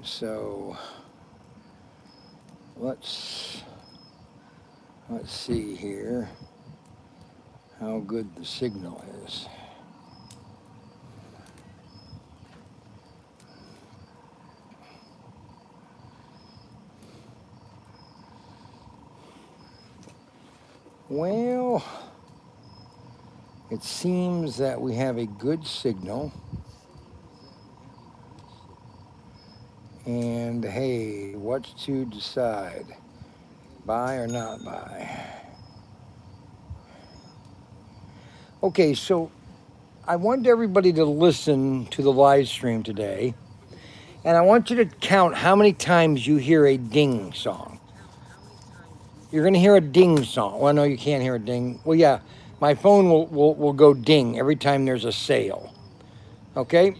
So let's see here how good the signal is. Well, it seems that we have a good signal. And hey, what's to decide? Buy or not buy? Okay, so I want everybody to listen to the live stream today. And I want you to count how many times you hear a ding song. You're going to hear a ding song. Well, no, you can't hear a ding. Well, yeah, my phone will go ding every time there's a sale. Okay?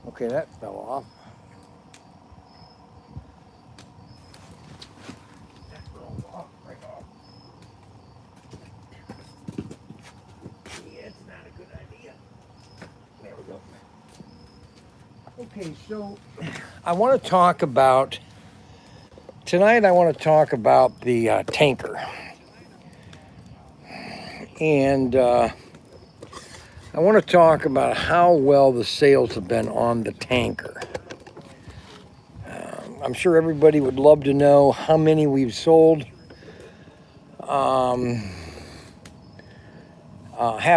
Okay, that fell off. That fell off, right off. Yeah, it's not a good idea. There we go. Okay, so I want to talk about, tonight I want to talk about the tanker. And I want to talk about how well the sales have been on the tanker. I'm sure everybody would love to know how many we've sold. Have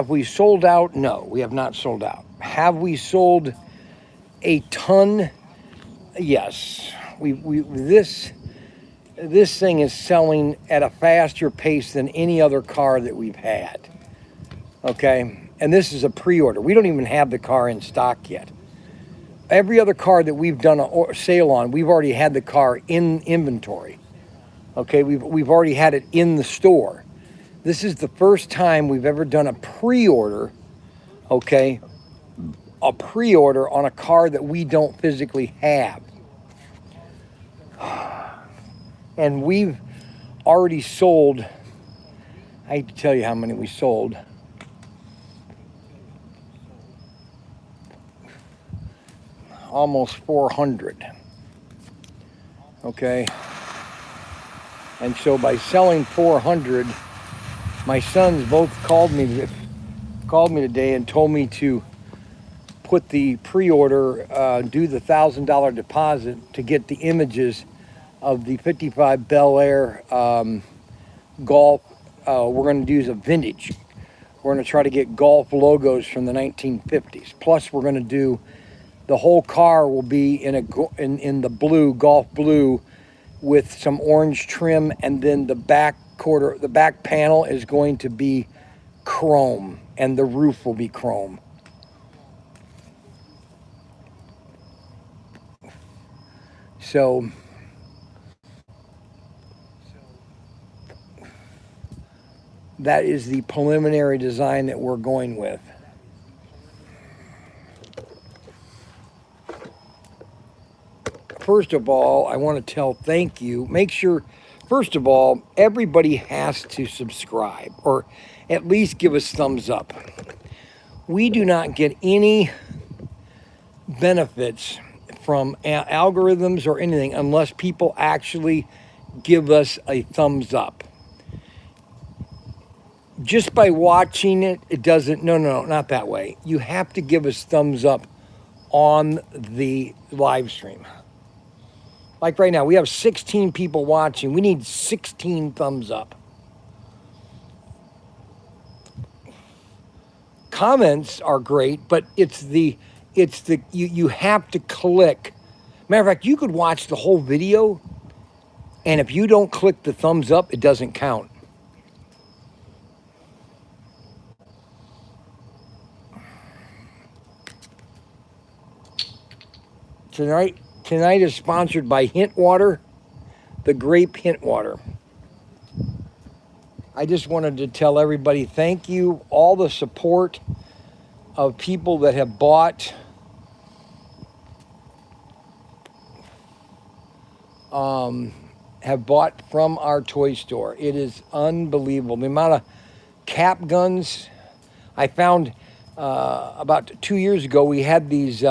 we sold out? No, we have not sold out. Have we sold a ton? Yes. This thing is selling at a faster pace than any other car that we've had. Okay? And this is a pre-order. We don't even have the car in stock yet. Every other car that we've done a sale on, we've already had the car in inventory. Okay, we've already had it in the store. This is the first time we've ever done a pre-order, okay? A pre-order on a car that we don't physically have. And we've already sold, I hate to tell you how many we sold. Almost 400. Okay. And so by selling 400, my sons both called me today and told me to put the pre-order, do the $1,000 deposit to get the images of the 55 Bel Air Golf. We're going to use a vintage. We're going to try to get Golf logos from the 1950s. Plus, we're going to do, the whole car will be in the blue, Golf blue, with some orange trim, and then the back panel is going to be chrome, and the roof will be chrome. So that is the preliminary design that we're going with. First of all, I want to tell thank you. Make sure, first of all, everybody has to subscribe or at least give us thumbs up. We do not get any benefits from algorithms or anything unless people actually give us a thumbs up. Just by watching it, it doesn't, no, not that way. You have to give us thumbs up on the live stream. Like right now, we have 16 people watching. We need 16 thumbs up. Comments are great, but you have to click. Matter of fact, you could watch the whole video, and if you don't click the thumbs up, it doesn't count. Tonight is sponsored by Hint Water, the grape Hint Water. I just wanted to tell everybody thank you, all the support of people that have bought have bought from our toy store. It is unbelievable. The amount of cap guns I found about 2 years ago. We had these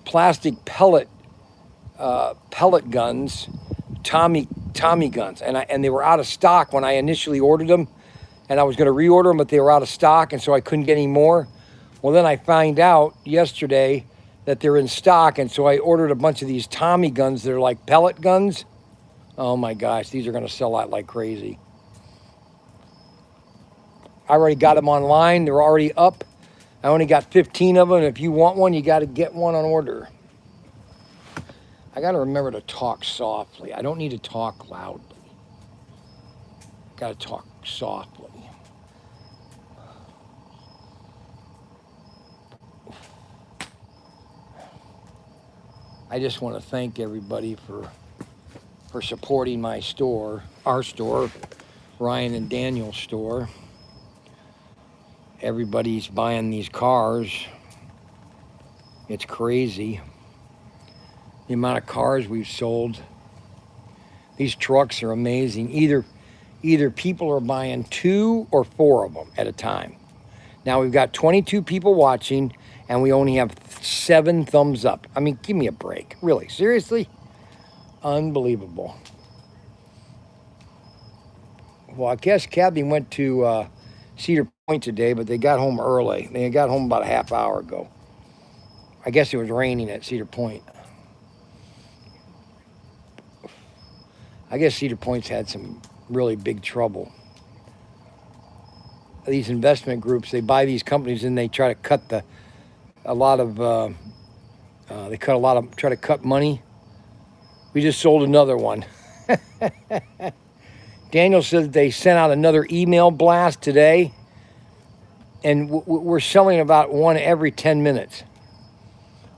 plastic pellet guns, Tommy guns, and they were out of stock when I initially ordered them, and I was going to reorder them, but they were out of stock, and so I couldn't get any more. Well, then I find out yesterday that they're in stock, and so I ordered a bunch of these Tommy guns. They're like pellet guns. Oh my gosh, these are going to sell out like crazy. I already got them online. They're already up. I only got 15 of them. If you want one, you got to get one on order. I got to remember to talk softly. I don't need to talk loudly. Got to talk softly. I just want to thank everybody for supporting my store, our store, Ryan and Daniel's store. Everybody's buying these cars. It's crazy. The amount of cars we've sold. These trucks are amazing. Either people are buying 2 or 4 of them at a time. Now we've got 22 people watching and we only have 7 thumbs up. I mean, give me a break. Really, seriously? Unbelievable. Well, I guess Cabby went to Cedar Point today, but they got home early. They got home about a half hour ago. I guess it was raining at Cedar Point. I guess Cedar Point's had some really big trouble. These investment groups, they buy these companies and they try to cut try to cut money. We just sold another one. Daniel said that they sent out another email blast today, and we're selling about one every 10 minutes.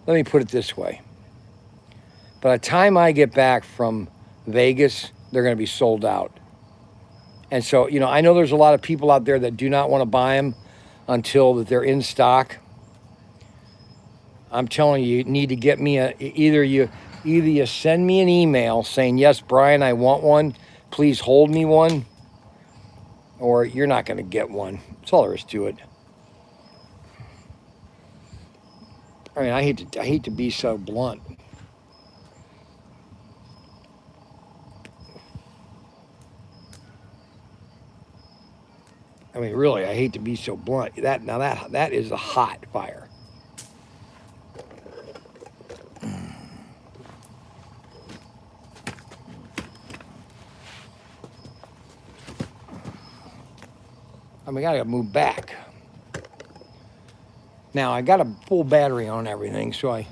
Let me put it this way. By the time I get back from Vegas, they're going to be sold out. And so, I know there's a lot of people out there that do not want to buy them until that they're in stock. I'm telling you, you need to get me either you send me an email saying, yes, Brian, I want one. Please hold me one. Or you're not going to get one. That's all there is to it. I mean, I hate to be so blunt. I mean, really, I hate to be so blunt. That is a hot fire. I mean, I gotta move back. Now, I got a full battery on everything, so I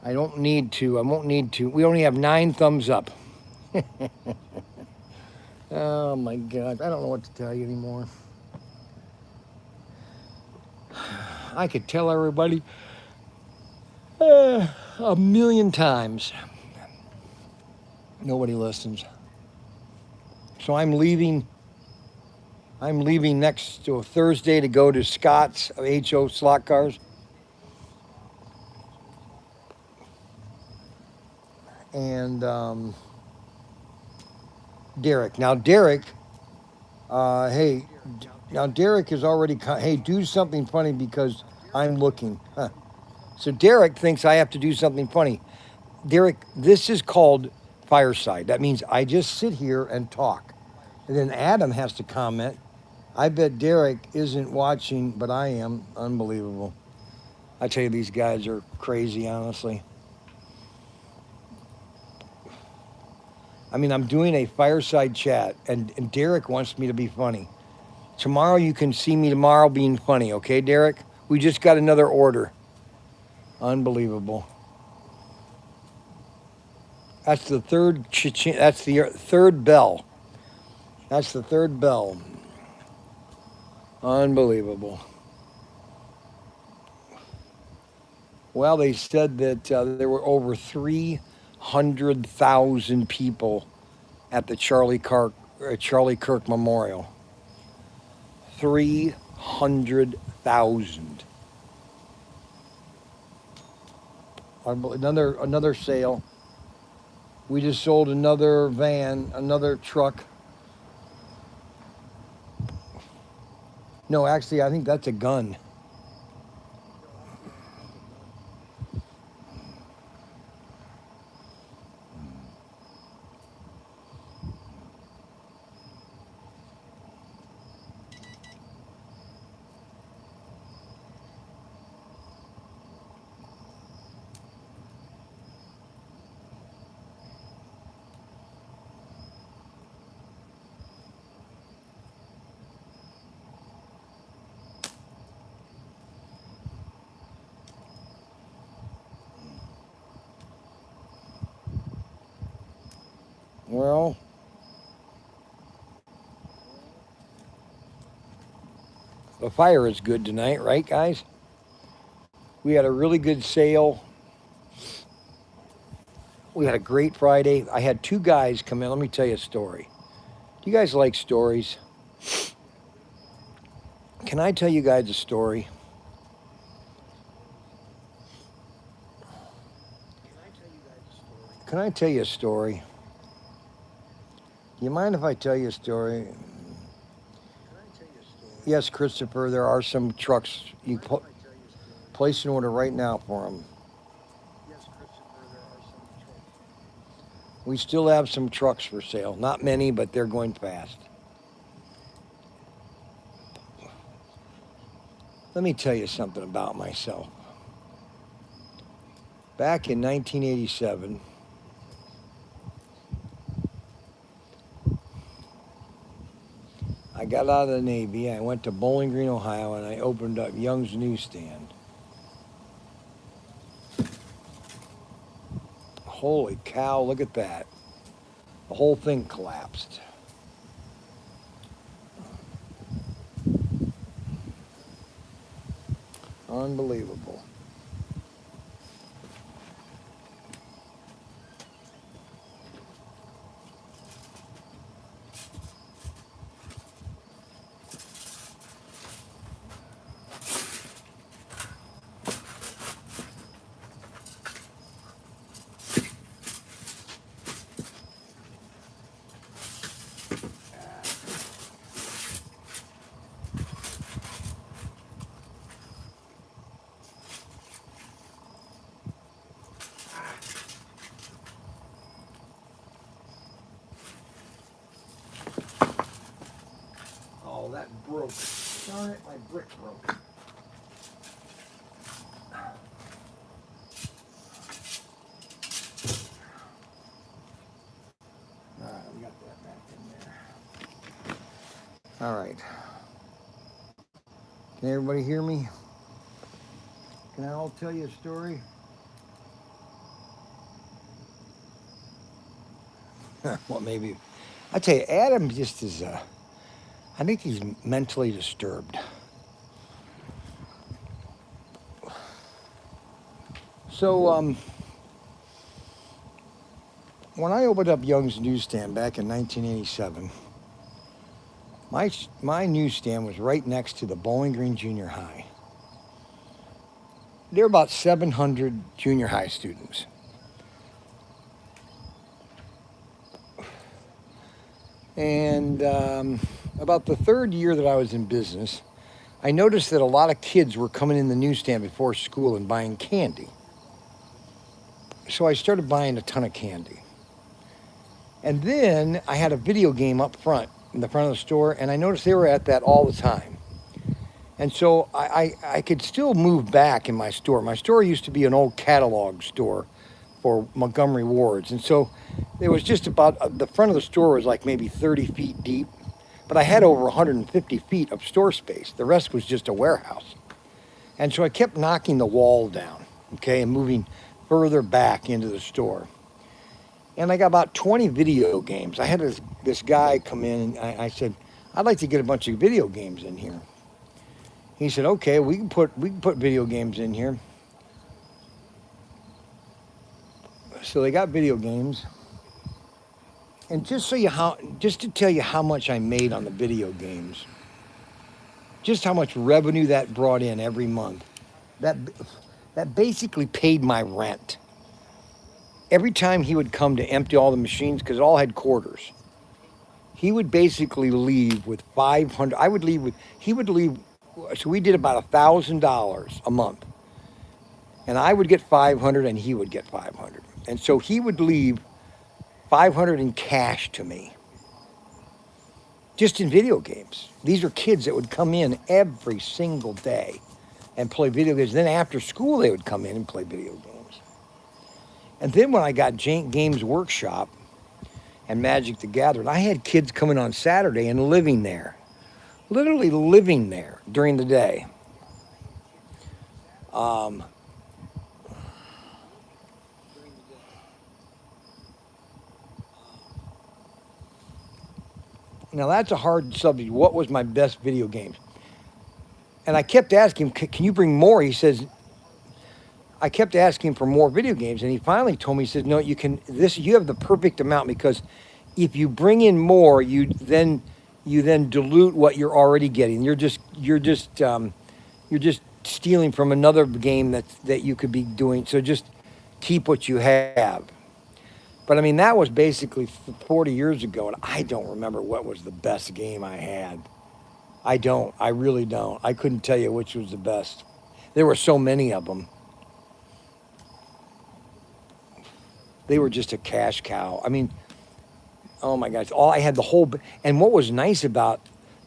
won't need to. We only have 9 thumbs up. Oh my God, I don't know what to tell you anymore. I could tell everybody a million times. Nobody listens. So I'm leaving next to a Thursday to go to Scott's HO slot cars. And Derek. Now, Derek, Derek is already, hey, do something funny because I'm looking. Huh. So Derek thinks I have to do something funny. Derek, this is called Fireside. That means I just sit here and talk. And then Adam has to comment. I bet Derek isn't watching, but I am. Unbelievable. I tell you, these guys are crazy, honestly. I mean, I'm doing a fireside chat, and Derek wants me to be funny. Tomorrow, you can see me tomorrow being funny, okay, Derek? We just got another order. Unbelievable. That's the third that's the third bell. That's the third bell. Unbelievable. Well, they said that there were over 300,000 people at the Charlie Kirk Memorial. 300,000. Another sale. We just sold another van, another truck. No, actually, I think that's a gun. Well, the fire is good tonight, right, guys? We had a really good sale. We had a great Friday. I had two guys come in. Let me tell you a story. Do you guys like stories? Can I tell you guys a story? Can I tell you a story? Do you mind if I tell you a story? Yes, Christopher, there are some trucks. You place an order right now for them. We still have some trucks for sale. Not many, but they're going fast. Let me tell you something about myself. Back in 1987, I got out of the Navy. I went to Bowling Green, Ohio, and I opened up Young's Newsstand. Holy cow, look at that. The whole thing collapsed. Unbelievable. Oh, that broke. Darn it, my brick broke. All right, we got that back in there. All right. Can everybody hear me? Can I all tell you a story? Well, maybe. I tell you, Adam just is, I think he's mentally disturbed. So, when I opened up Young's Newsstand back in 1987, my newsstand was right next to the Bowling Green Junior High. There were about 700 junior high students. And about the third year that I was in business, I noticed that a lot of kids were coming in the newsstand before school and buying candy. So I started buying a ton of candy. And then I had a video game up front, in the front of the store, and I noticed they were at that all the time. And so I could still move back in my store. My store used to be an old catalog store for Montgomery Wards. And so it was just about, the front of the store was like maybe 30 feet deep, but I had over 150 feet of store space. The rest was just a warehouse. And so I kept knocking the wall down, okay, and moving further back into the store. And I got about 20 video games. I had this guy come in, and I said, I'd like to get a bunch of video games in here. He said, okay, we can put video games in here. So they got video games. And just to tell you how much I made on the video games, just how much revenue that brought in every month, that basically paid my rent. every time he would come to empty all the machines, because it all had quarters, he would basically leave with 500. I would leave with, he would leave, so we did about $1,000 a month. And I would get 500 and he would get 500. And so he would leave 500 in cash to me, just in video games. These are kids that would come in every single day and play video games. Then after school, they would come in and play video games. And then when I got Games Workshop and Magic the Gathering, I had kids coming on Saturday and living there, literally living there during the day. Now that's a hard subject. What was my best video games? And I kept asking him, can you bring more? He says, I kept asking him for more video games, and he finally told me, he says, no, you can, you have the perfect amount, because if you bring in more, you then dilute what you're already getting. You're just stealing from another game that you could be doing. So just keep what you have. But I mean, that was basically 40 years ago, and I don't remember what was the best game I had. I really don't. I couldn't tell you which was the best. There were so many of them. They were just a cash cow. I mean, oh my gosh, all I had the whole, and what was nice about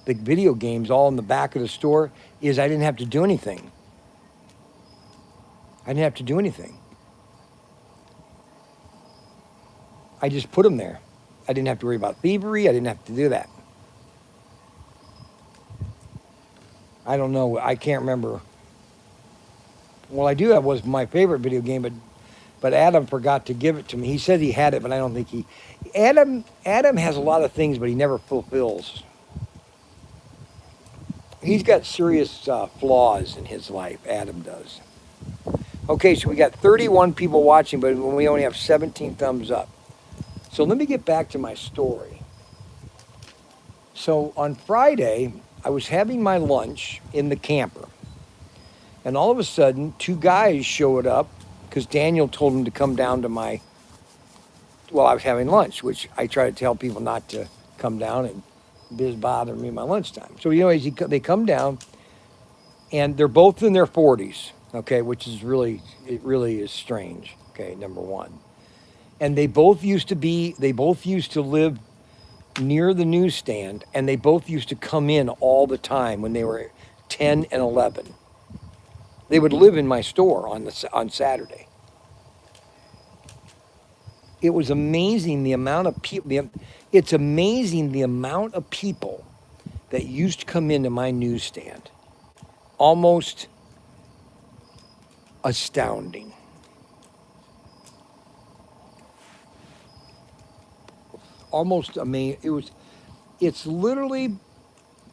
the video games all in the back of the store is I didn't have to do anything. I didn't have to do anything. I just put them there. I didn't have to worry about thievery. I didn't have to do that. I don't know. I can't remember. Well, I do have was my favorite video game, but Adam forgot to give it to me. He said he had it, but I don't think Adam has a lot of things, but he never fulfills. He's got serious flaws in his life, Adam does. Okay, so we got 31 people watching, but we only have 17 thumbs up. So let me get back to my story. So on Friday, I was having my lunch in the camper. And all of a sudden, two guys showed up because Daniel told them to come down to I was having lunch, which I try to tell people not to come down and bother me at my lunchtime. So, they come down, and they're both in their 40s, okay, which is really is strange, okay, number one. And they both used to live near the newsstand, and they both used to come in all the time when they were 10 and 11. They would live in my store on Saturday. It was amazing the amount of people. It's amazing the amount of people that used to come into my newsstand. Almost astounding. Almost amazing. It's literally,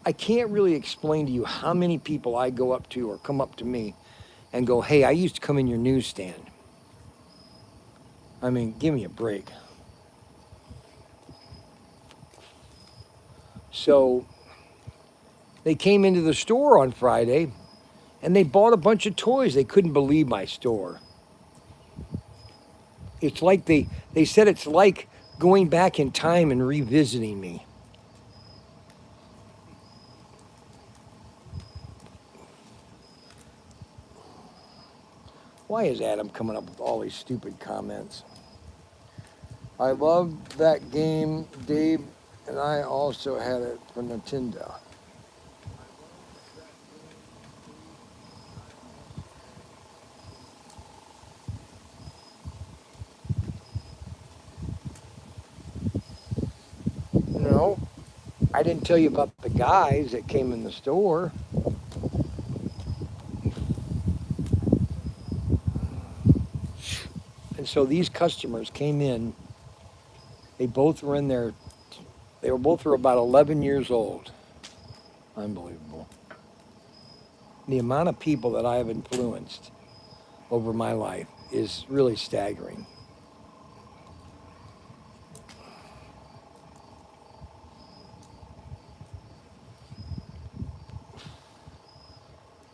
I can't really explain to you how many people I go up to or come up to me and go, hey, I used to come in your newsstand. I mean, give me a break. So they came into the store on Friday and they bought a bunch of toys. They couldn't believe my store. It's like they said it's like going back in time and revisiting me. Why is Adam coming up with all these stupid comments? I love that game, Dave, and I also had it for Nintendo. No, I didn't tell you about the guys that came in the store. And so these customers came in. They both were in there. They were both about 11 years old. Unbelievable. The amount of people that I have influenced over my life is really staggering.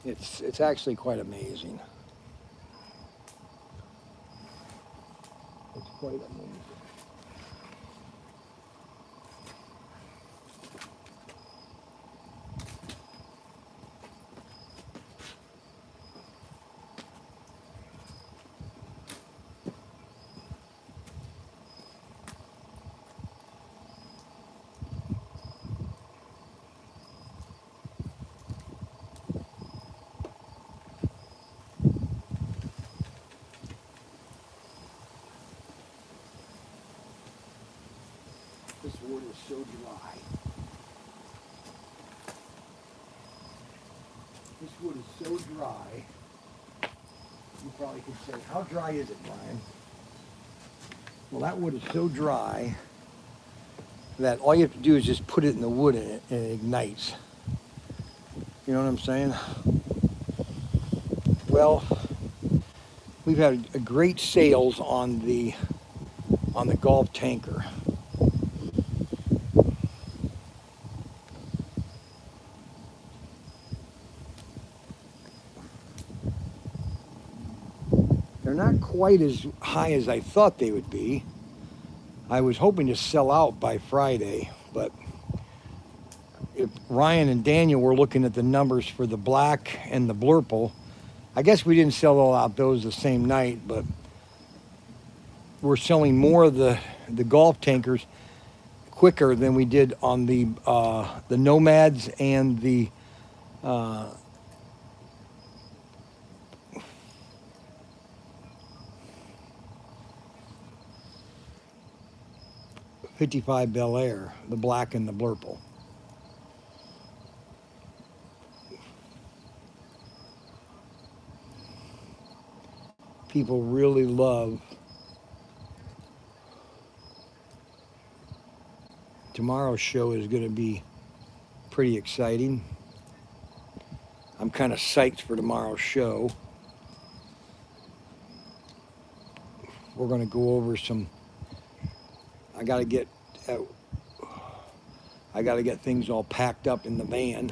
It's actually quite amazing. quite amazing. This wood is so dry. This wood is so dry. You probably could say, how dry is it, Brian? Well, that wood is so dry that all you have to do is just put it in the wood and it ignites. You know what I'm saying? Well, we've had a great sales on the golf tanker. They're not quite as high as I thought they would be. I was hoping to sell out by Friday, but if Ryan and Daniel were looking at the numbers for the black and the blurple, I guess we didn't sell all out those the same night, but we're selling more of the golf tankers quicker than we did on the Nomads and the 55 Bel Air, the black and the blurple. People really love tomorrow's show. Is going to be pretty exciting. I'm kind of psyched for tomorrow's show. We're going to go over some. I got to get things all packed up in the van.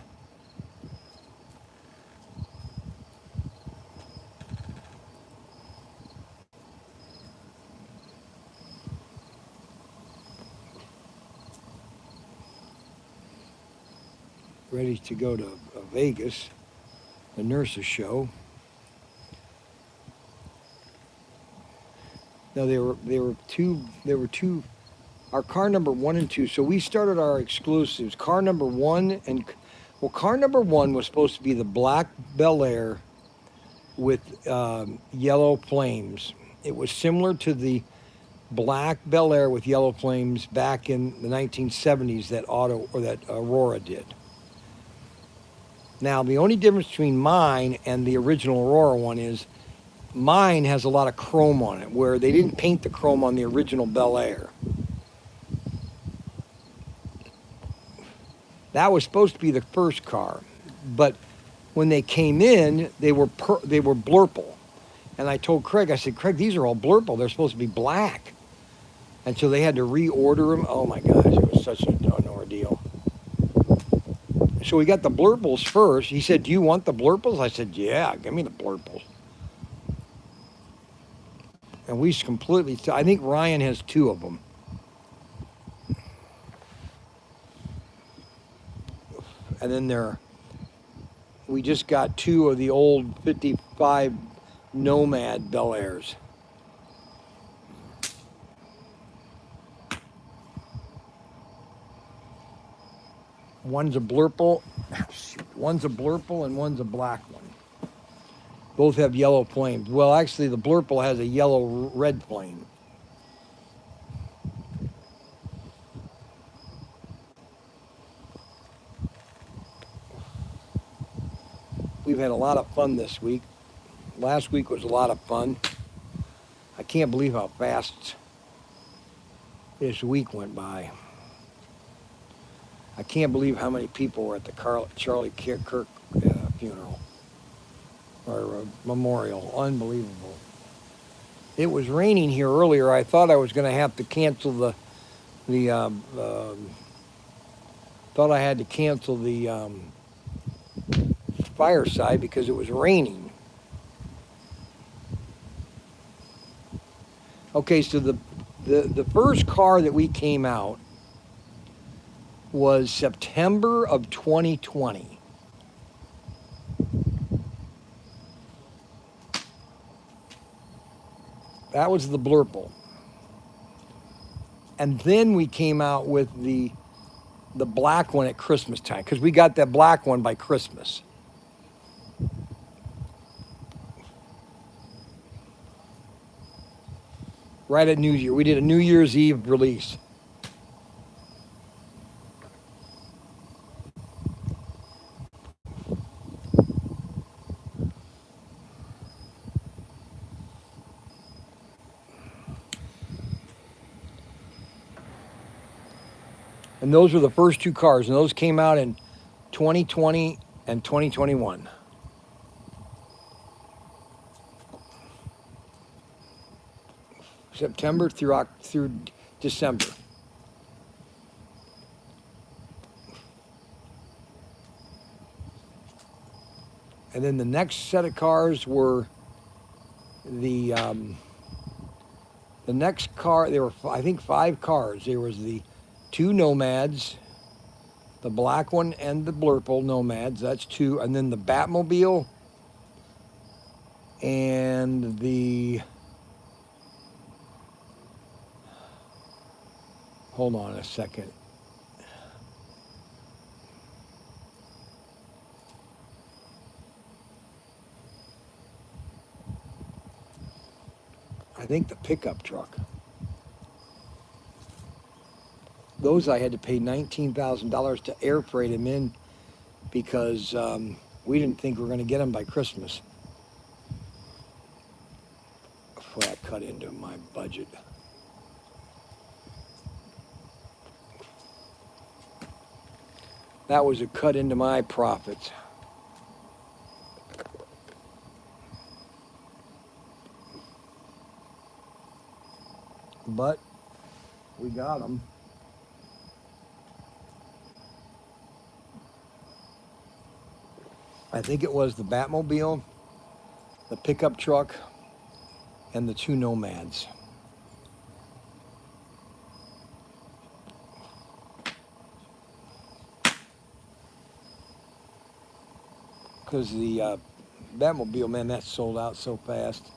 Ready to go to Vegas, the nurses show. No, there were two. Our car number 1 and 2. So we started our exclusives. Car number 1 car number 1 was supposed to be the black Bel Air with yellow flames. It was similar to the black Bel Air with yellow flames back in the 1970s that Aurora did. Now, the only difference between mine and the original Aurora one is mine has a lot of chrome on it, where they didn't paint the chrome on the original Bel Air. That was supposed to be the first car, but when they came in, they were blurple. And I told Craig, I said, Craig, these are all blurple. They're supposed to be black. And so they had to reorder them. Oh my gosh, it was such an ordeal. So we got the blurples first. He said, do you want the blurples? I said, yeah, give me the blurples. And we completely, I think Ryan has 2 of them. And then we just got 2 of the old 55 Nomad Bel Airs. One's a blurple and one's a black one. Both have yellow flames. Well, actually, the blurple has a yellow-red flame. We've had a lot of fun this week. Last week was a lot of fun. I can't believe how fast this week went by. I can't believe how many people were at the Charlie Kirk funeral or memorial. Unbelievable. It was raining here earlier. I thought I was going to have to cancel the Fireside because it was raining. Okay, so the The first car that we came out was September of 2020. That was the Blurple. And then we came out with the black one at Christmas time, because we got that black one by Christmas. Right at New Year. We did a New Year's Eve release. And those were the first two cars, and those came out in 2020 and 2021. September through December. And then the next set of cars were the next car. There were, I think, 5 cars. There was the 2 Nomads, the black one and the Blurple Nomads. That's 2. And then the Batmobile and the, hold on a second. I think the pickup truck. Those I had to pay $19,000 to air freight them in, because we didn't think we were going to get them by Christmas. Boy, that cut into my budget. That was a cut into my profits. But we got them. I think it was the Batmobile, the pickup truck, and the 2 Nomads. Because the Batmobile, man, that sold out so fast.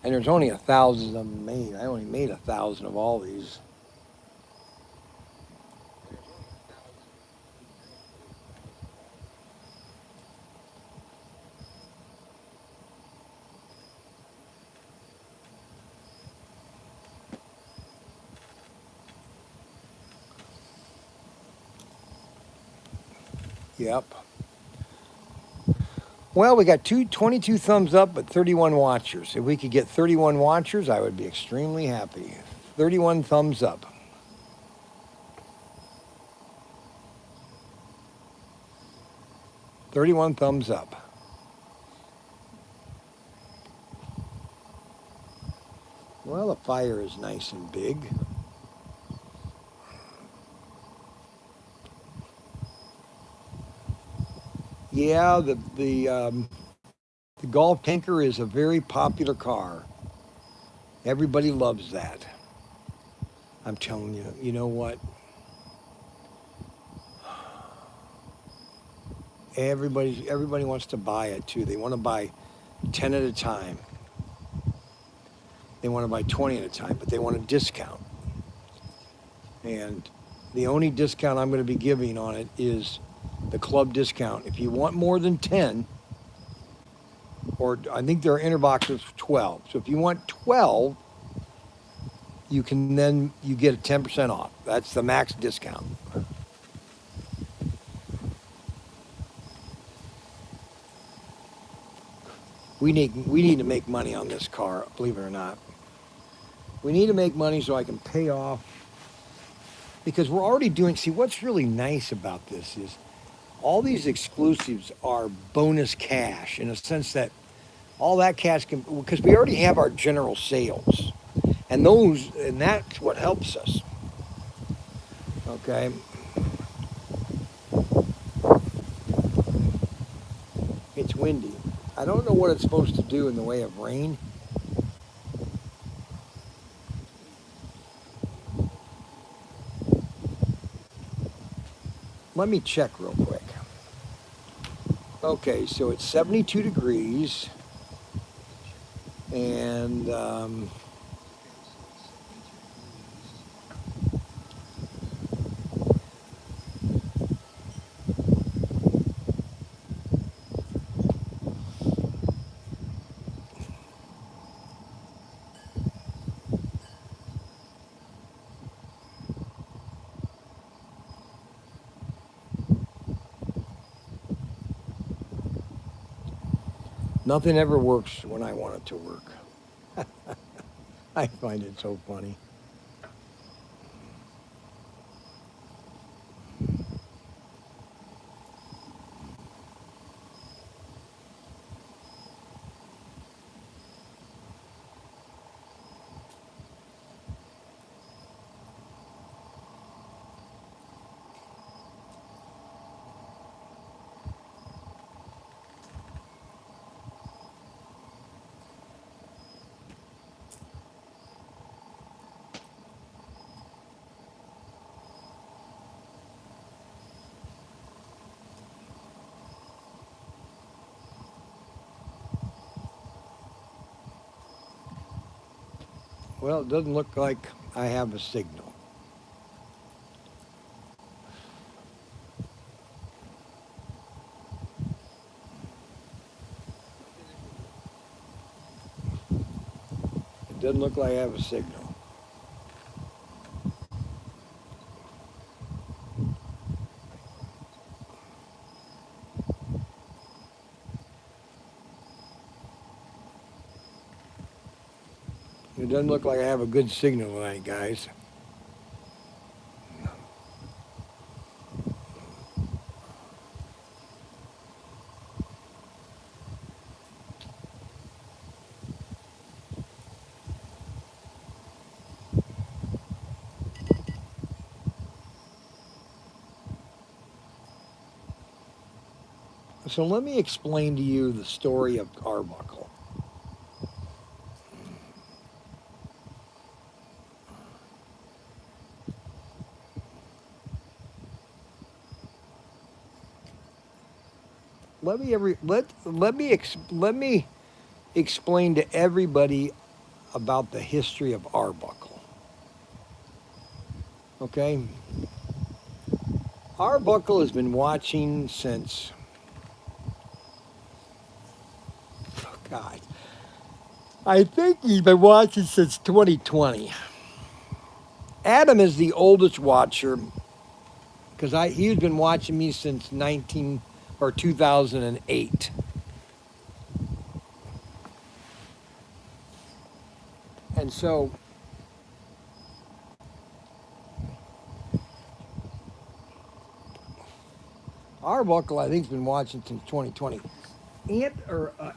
And there's only 1,000 of them made. I only made 1,000 of all these. Yep. Well, we got 22 thumbs up, but 31 watchers. If we could get 31 watchers, I would be extremely happy. 31 thumbs up. $31 thumbs up. Well, the fire is nice and big. Yeah, the Golf Tinker is a very popular car. Everybody loves that. I'm telling you, you know what? Everybody wants to buy it too. They want to buy 10 at a time. They want to buy 20 at a time, but they want a discount. And the only discount I'm going to be giving on it is the club discount. If you want more than 10, or I think there are interboxes of 12. So if you want 12, you get a 10% off. That's the max discount. We need to make money on this car, believe it or not. We need to make money so I can pay off, because we're already doing, see, what's really nice about this is all these exclusives are bonus cash, in a sense that all that cash can, because we already have our general sales, and that's what helps us. Okay. It's windy. I don't know what it's supposed to do in the way of rain. Let me check real quick. Okay, so it's 72 degrees, and nothing ever works when I want it to work. I find it so funny. Well, it doesn't look like I have a signal. It doesn't look like I have a signal. It doesn't look like I have a good signal tonight, guys. So let me explain to you the story of Arbuckle. Let me explain to everybody about the history of Arbuckle. Okay? Arbuckle has been watching since, oh God, I think he's been watching since 2020. Adam is the oldest watcher because he's been watching me since 2008. And so Arbuckle, I think, has been watching since 2020.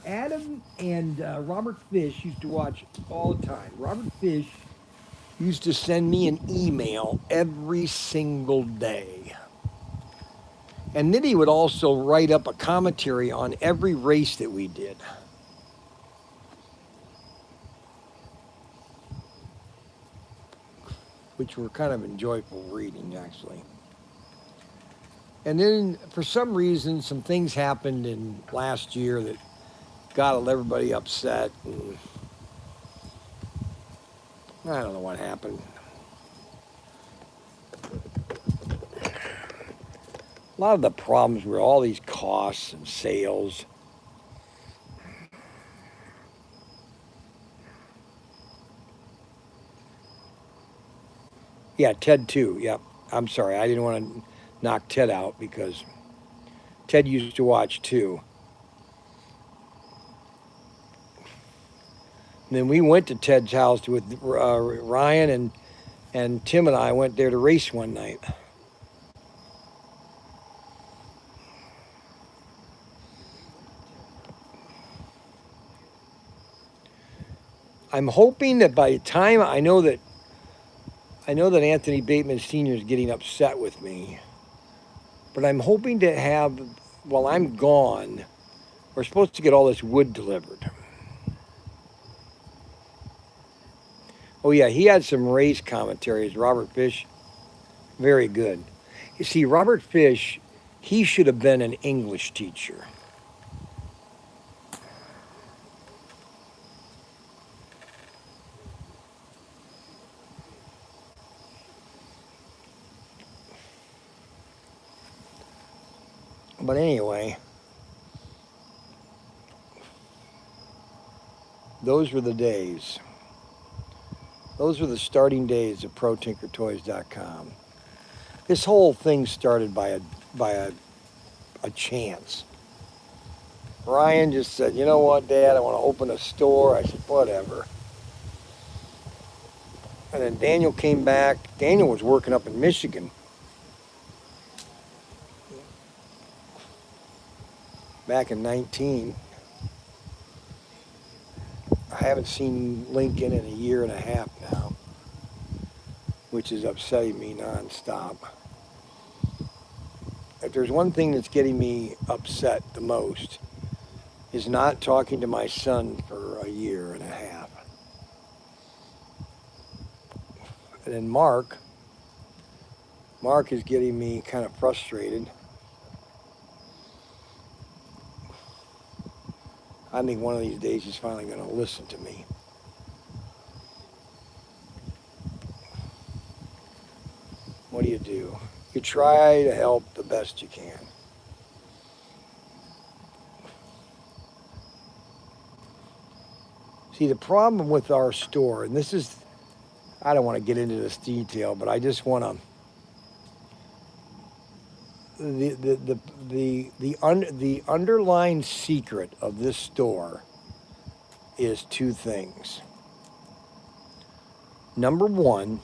Adam and Robert Fish used to watch all the time. Robert Fish used to send me an email every single day. And then he would also write up a commentary on every race that we did. Which were kind of enjoyable reading, actually. And then, for some reason, some things happened in last year that got everybody upset. And I don't know what happened. A lot of the problems were all these costs and sales. Yeah, Ted too. Yep. I'm sorry. I didn't want to knock Ted out because Ted used to watch too. And then we went to Ted's house with Ryan and Tim and I went there to race one night. I'm hoping that by the time I know that Anthony Bateman Sr. is getting upset with me, but I'm hoping to have, while I'm gone, We're supposed to get all this wood delivered. Oh yeah, he had some race commentaries, Robert Fish. Very good. You see, Robert Fish, he should have been an English teacher. But anyway, those were the days. Those were the starting days of ProTinkerToys.com. This whole thing started by a chance. Bryan just said, you know what, Dad, I want to open a store. I said, whatever. And then Daniel came back. Daniel was working up in Michigan. Back in 19. I haven't seen Lincoln in a year and a half now, which is upsetting me nonstop. If there's one thing that's getting me upset the most is not talking to my son for a year and a half. And then Mark is getting me kind of frustrated. I think one of these days he's finally going to listen to me. What do? You try to help the best you can. See, the problem with our store, and this is, I don't want to get into this detail, but I just want to, the underlying secret of this store is two things. Number one,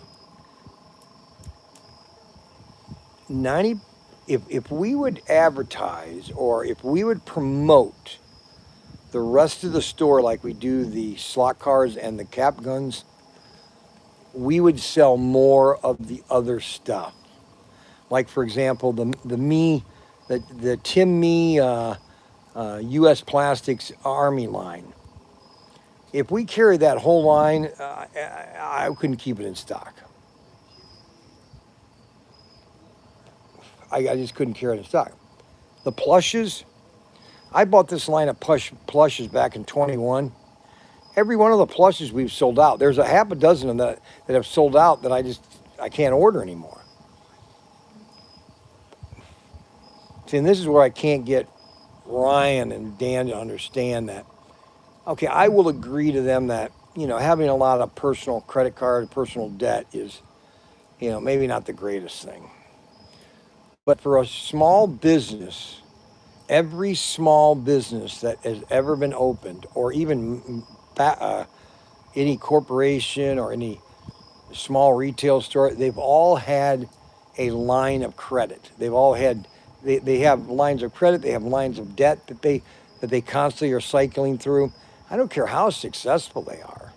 if we would advertise or if we would promote the rest of the store like we do the slot cars and the cap guns, we would sell more of the other stuff. Like, for example, the Tim Me U.S. Plastics Army line. If we carried that whole line, I couldn't keep it in stock. I just couldn't carry it in stock. The plushes, I bought this line of plushes back in 21. Every one of the plushes we've sold out. There's a half a dozen of them that have sold out that I can't order anymore. See, and this is where I can't get Ryan and Dan to understand that. Okay, I will agree to them that, having a lot of personal credit card, personal debt is, maybe not the greatest thing. But for a small business, every small business that has ever been opened, or even any corporation or any small retail store, they've all had a line of credit. They've all had, they have lines of credit, they have lines of debt that they constantly are cycling through. I don't care how successful they are.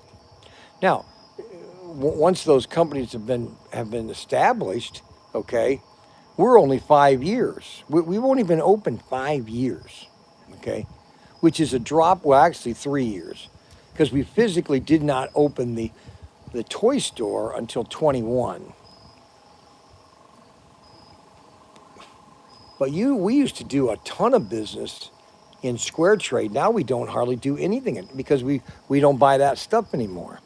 Now, once those companies have been established, okay, we're only 5 years. We've only been open 5 years, okay, which is a drop. Well, actually 3 years, because we physically did not open the toy store until 21. But we used to do a ton of business in square trade. Now we don't hardly do anything because we don't buy that stuff anymore.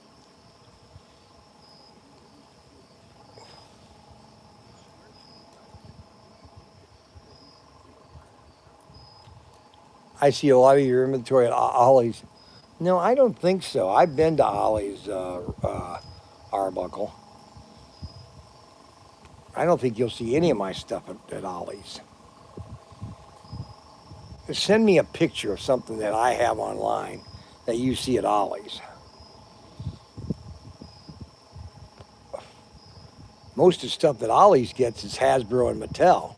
I see a lot of your inventory at Ollie's. No, I don't think so. I've been to Ollie's, Arbuckle. I don't think you'll see any of my stuff at Ollie's. Send me a picture of something that I have online that you see at Ollie's. Most of the stuff that Ollie's gets is Hasbro and Mattel.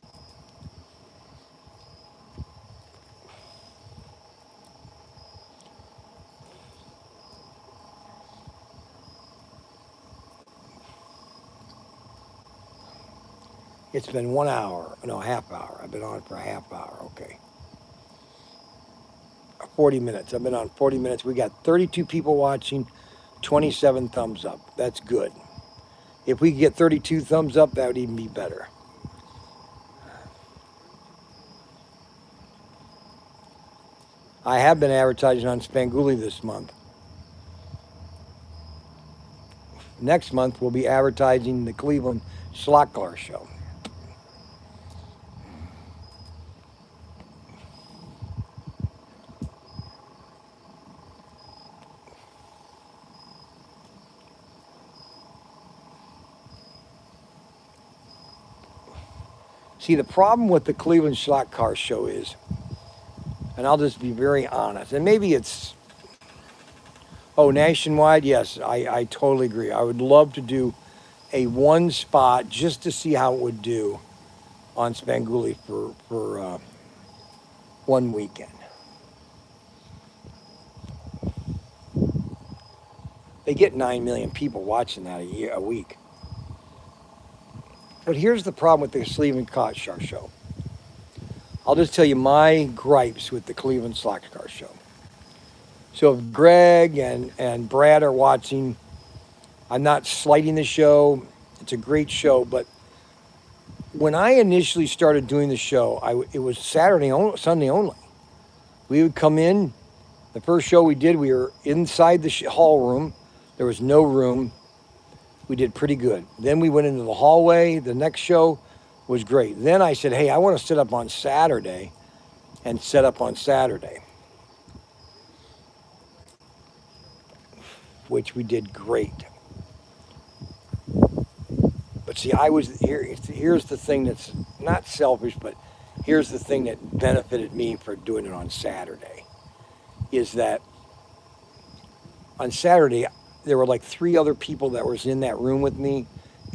It's been 1 hour, no, half hour. I've been on for a half hour, okay. 40 minutes. I've been on 40 minutes. We got 32 people watching, 27 thumbs up. That's good. If we could get 32 thumbs up, that would even be better. I have been advertising on Spangoolie this month. Next month, we'll be advertising the Cleveland Slot Car Show. See, the problem with the Cleveland Slot Car Show is, and I'll just be very honest, and maybe it's, nationwide, yes, I totally agree. I would love to do a one spot just to see how it would do on Spangoolie for one weekend. They get 9 million people watching that a week. But here's the problem with the Cleveland Car Show. I'll just tell you my gripes with the Cleveland Slot Car Show. So if Greg and Brad are watching, I'm not slighting the show. It's a great show, but when I initially started doing the show, it was Sunday only. We would come in. The first show we did, we were inside the hall room. There was no room. We did pretty good. Then we went into the hallway. The next show was great. Then I said, hey, I want to set up on Saturday, and set up on Saturday, which we did great. But see, here's the thing that's not selfish, but here's the thing that benefited me for doing it on Saturday, is that on Saturday, there were like 3 other people that was in that room with me,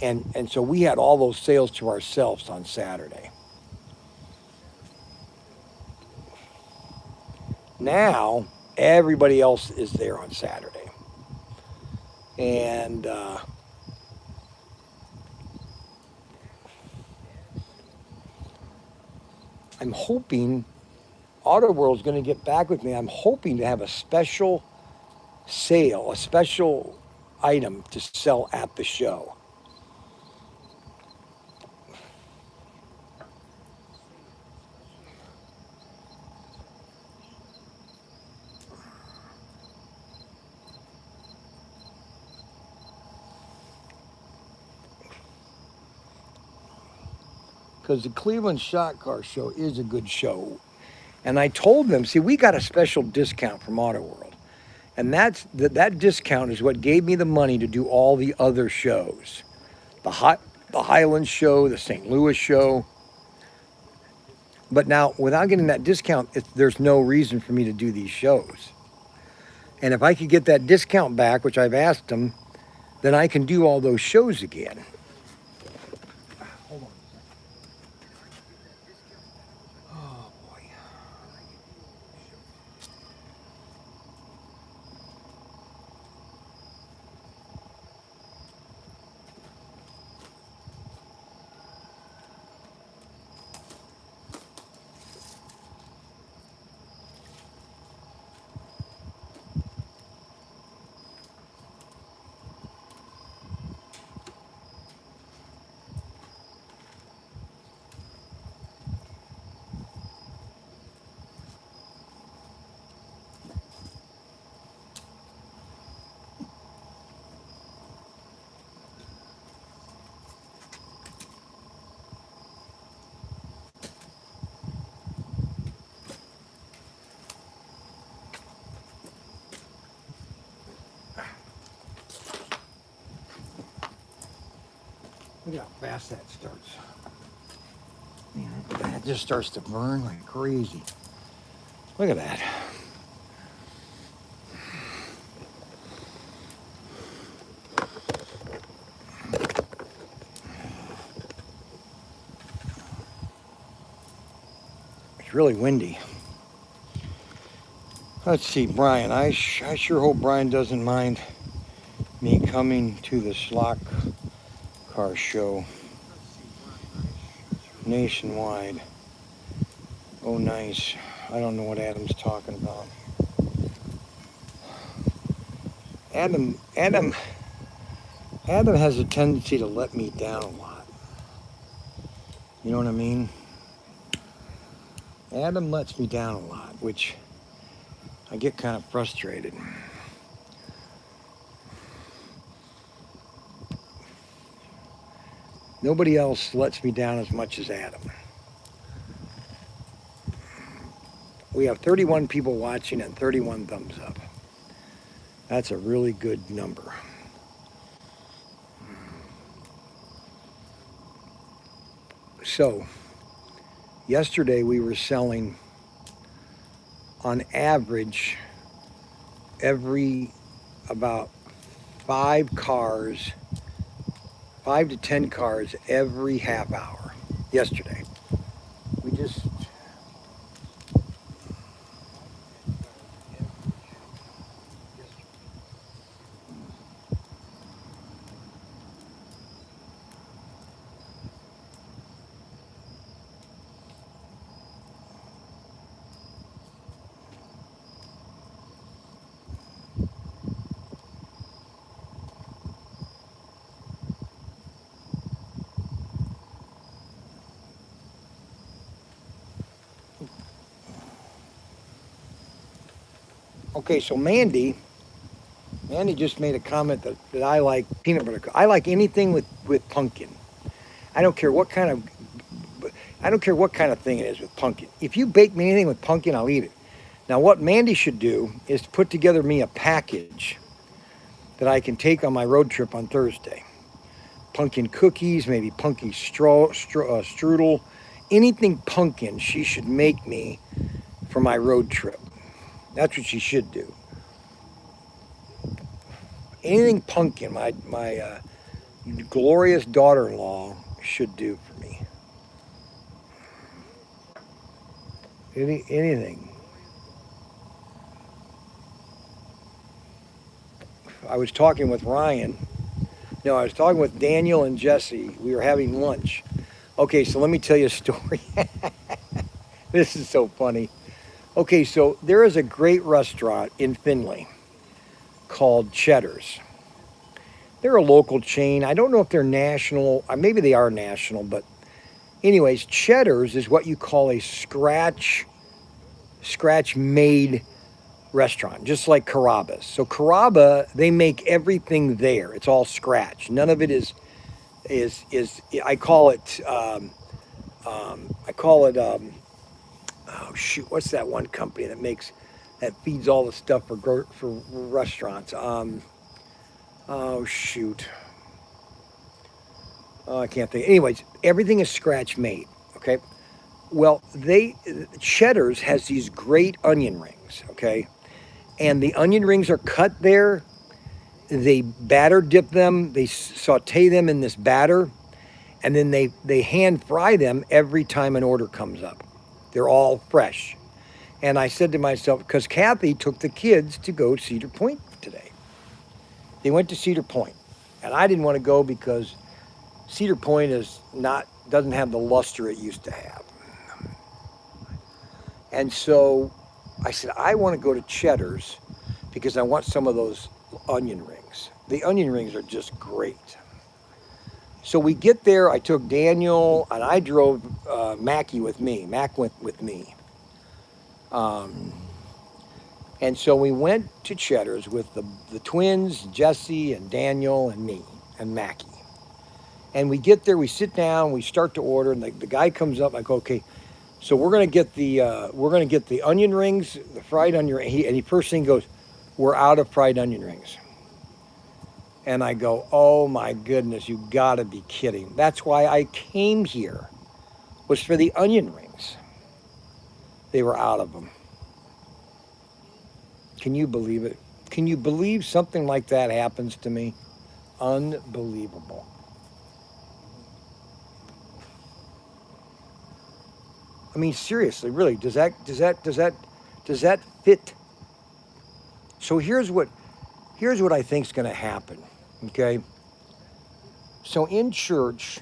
and so we had all those sales to ourselves on Saturday. Now, everybody else is there on Saturday. And I'm hoping Auto World's going to get back with me. I'm hoping to have a special sale, a special item to sell at the show. Because the Cleveland Shot Car Show is a good show. And I told them, see, we got a special discount from Auto World. And that discount is what gave me the money to do all the other shows. The Highland show, the St. Louis show. But now, without getting that discount, there's no reason for me to do these shows. And if I could get that discount back, which I've asked them, then I can do all those shows again. Hold on. Oh, boy. Look at how fast that starts. Man, it just starts to burn like crazy. Look at that. It's really windy. Let's see, Bryan. I sure hope Bryan doesn't mind me coming to the Slot Car Show nationwide. Oh, nice. I don't know what Adam's talking about. Adam, Adam, Adam has a tendency to let me down a lot. You know what I mean? Adam lets me down a lot, which I get kind of frustrated. Nobody else lets me down as much as Adam. We have 31 people watching and 31 thumbs up. That's a really good number. So, yesterday we were selling, on average, every about 5 to 10 cars every half hour. Yesterday. We just okay, so Mandy just made a comment that I like peanut butter. I like anything with pumpkin. I don't care what kind of thing it is with pumpkin. If you bake me anything with pumpkin, I'll eat it. Now, what Mandy should do is put together me a package that I can take on my road trip on Thursday. Pumpkin cookies, maybe pumpkin strudel, anything pumpkin she should make me for my road trip. That's what she should do. Anything pumpkin, my glorious daughter-in-law should do for me. Anything. I was talking with Ryan. No, I was talking with Daniel and Jesse. We were having lunch. Okay, so let me tell you a story. This is so funny. Okay, so there is a great restaurant in Findlay called Cheddar's. They're a local chain. I don't know if they're national. Maybe they are national, but anyways, Cheddar's is what you call a scratch-made restaurant, just like Carrabba's. So Carrabba, they make everything there. It's all scratch. None of it is I call it oh shoot, what's that one company that feeds all the stuff for restaurants? Oh shoot. Oh, I can't think. Anyways, everything is scratch made. Okay. Well, Cheddar's has these great onion rings. Okay, and the onion rings are cut there. They batter dip them. They saute them in this batter, and then they hand fry them every time an order comes up. They're all fresh. And I said to myself, because Kathy took the kids to go to Cedar Point today. They went to Cedar Point, and I didn't want to go because Cedar Point doesn't have the luster it used to have. And so I said, I want to go to Cheddar's because I want some of those onion rings. The onion rings are just great. So we get there. I took Daniel, and I drove Mackie with me. Mac went with me. And so we went to Cheddar's with the twins, Jesse and Daniel and me and Mackie. And we get there, we sit down, we start to order, and the guy comes up. I go, okay, so we're gonna get the onion rings, the fried onion. And he first thing goes, we're out of fried onion rings. And I go, oh my goodness, you gotta be kidding. That's why I came here, was for the onion rings. They were out of them. Can you believe it? Can you believe something like that happens to me? Unbelievable. I mean, seriously, really, does that fit? So here's what I think is going to happen. Okay. So in church,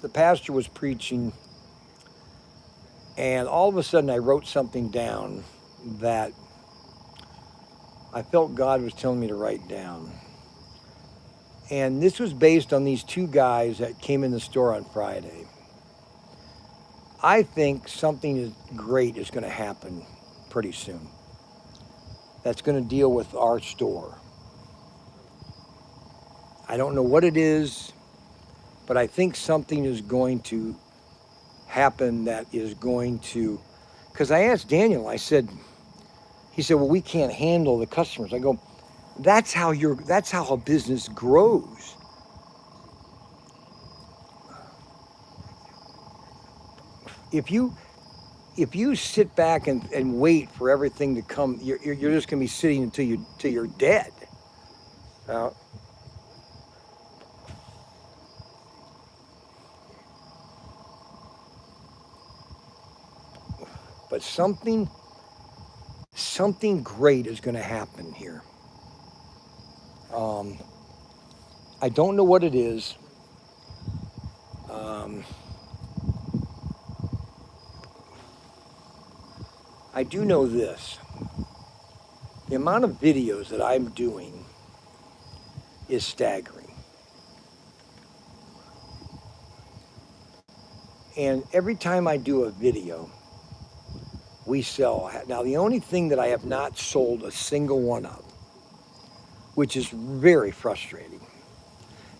the pastor was preaching, and all of a sudden I wrote something down that I felt God was telling me to write down. And this was based on these two guys that came in the store on Friday. I think something great is going to happen pretty soon. That's going to deal with our store. I don't know what it is, but I think something is going to happen that is going to, because I asked Daniel, he said, well, we can't handle the customers. I go, that's how a business grows. If you sit back and wait for everything to come, you're just going to be sitting until you're dead. But something great is going to happen here. I don't know what it is. I do know this. The amount of videos that I'm doing is staggering. And every time I do a video, we sell. Now, the only thing that I have not sold a single one of, which is very frustrating,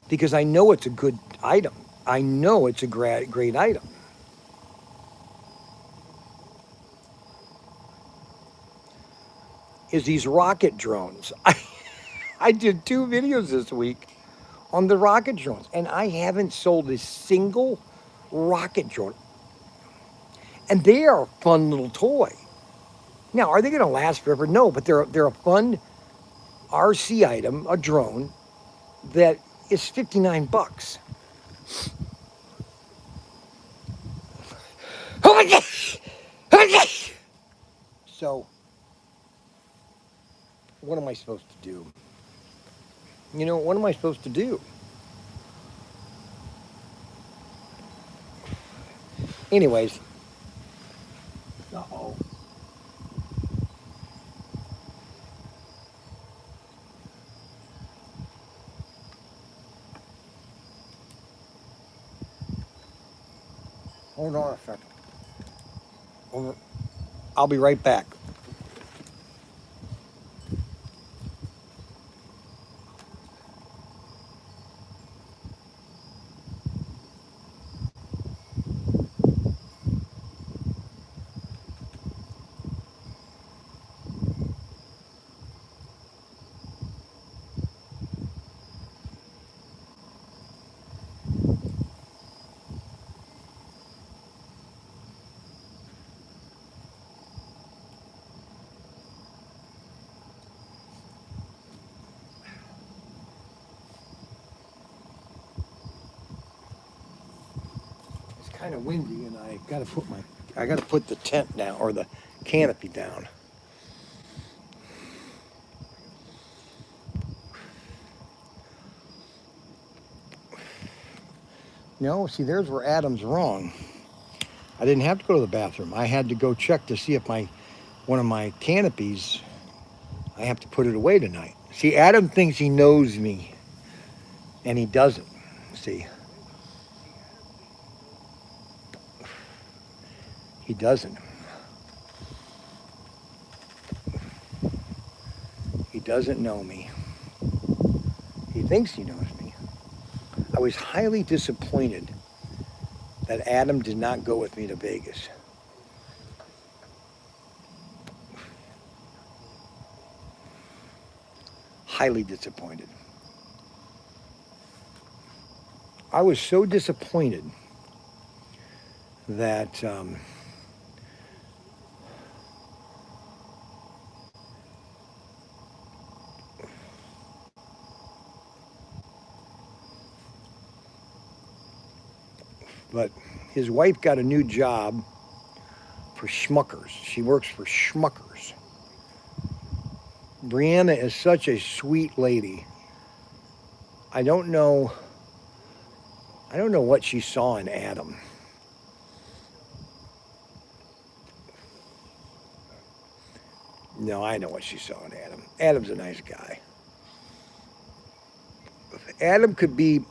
because I know it's a good item. I know it's a great item. Is these rocket drones. I did 2 videos this week on the rocket drones, and I haven't sold a single rocket drone. And they are a fun little toy. Now, are they going to last forever? No, but they're a fun RC item, a drone that is $59. Oh my gosh! Oh my gosh! So, what am I supposed to do? What am I supposed to do? Anyways. Uh-oh. Hold on a second. I'll be right back. Kind of windy, and I got to put the tent down, or the canopy down. No, see, there's where Adam's wrong. I didn't have to go to the bathroom. I had to go check to see if one of my canopies, I have to put it away tonight. See, Adam thinks he knows me, and he doesn't. See, he doesn't. He doesn't know me. He thinks he knows me. I was highly disappointed that Adam did not go with me to Vegas. Highly disappointed. I was so disappointed that but his wife got a new job for Schmuckers. She works for Schmuckers. Brianna is such a sweet lady. I don't know what she saw in Adam. No, I know what she saw in Adam. Adam's a nice guy. Adam could be